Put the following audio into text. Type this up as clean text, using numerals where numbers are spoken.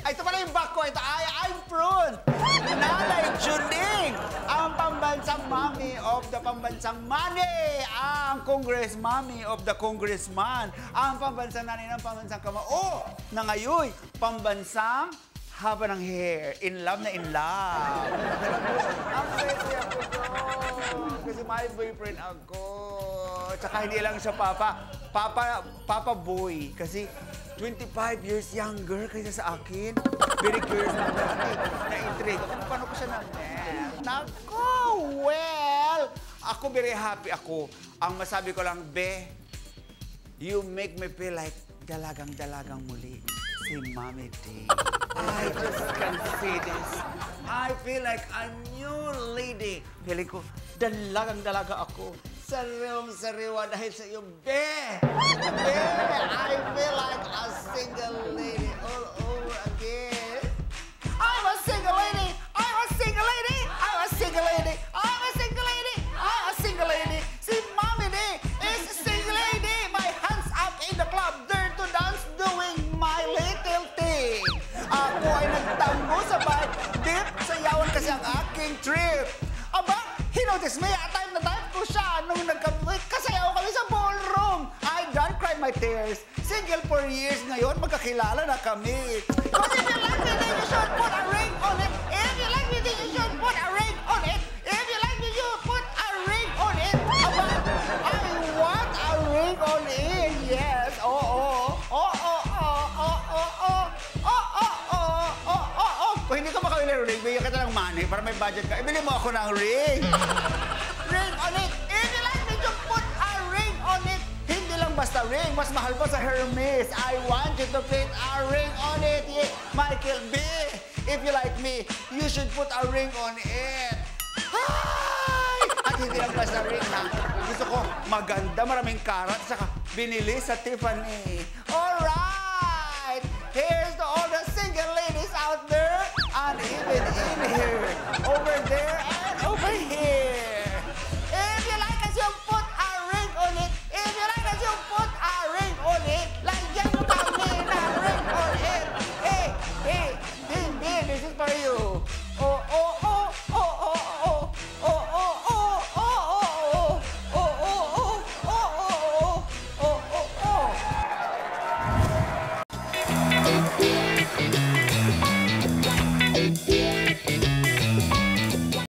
Ay, ito pala yung back ko. Ito ay I'm Prune. Nanay Juning, ang pambansang mommy of the pambansang money. Ang Congress mommy of the congressman. Ang pambansang nanay ng pambansang kamao. Na ngayon, pambansang haba ng hair. In love na in love. Ang sexy ako doon. Kasi my boyfriend ako. Tsaka hindi lang siya Papa boy. Kasi 25 years younger kaysa sa akin. Very curious na na-intrigue ako. Paano ko siya na-met? Nako, well, ako very happy ako. Ang masabi ko lang, Be, you make me feel like dalagang-dalagang muli. Si Mommy D. I just can't see this. I feel like a new lady. Feeling ko, dalagang-dalaga ako. Sariwang-sariwa dahil sa iyo, Be! Be! I feel like a single lady all over again. I'm a single lady! I'm a single lady! I'm a single lady! I'm a single lady! I'm a single lady! Si Mommy D is a single lady! My hands up in the club, there to dance, doing my little thing. Ako ay nagtango sa bike, dip, sayawan kasi ang aking trip. Aba, he noticed me, time na time ko siya nung kasayaw kami sa ballroom. I don't cry my tears. Single for years ngayon, magkakilala na kami. Cause if you like me, then you should put a ring on it. If you like me, then you should put a ring on it. If you like me, you put a ring on it. Aba, I want a ring on it. Yes, Kung hindi ka makawili ng ring, bigyan kita ng money para may budget ka. Ibili mo ako ng ring. Ring on it. If you like me to put a ring on it. Hindi lang basta ring. Mas mahal pa sa Hermes. I want you to put a ring on it. Yeah. Michael B. If you like me, you should put a ring on it. Hi! At hindi lang basta ring ha. Gusto ko maganda, maraming karat, saka binili sa Tiffany. Alright! Here's to all the single ladies out there. And even in here, over there,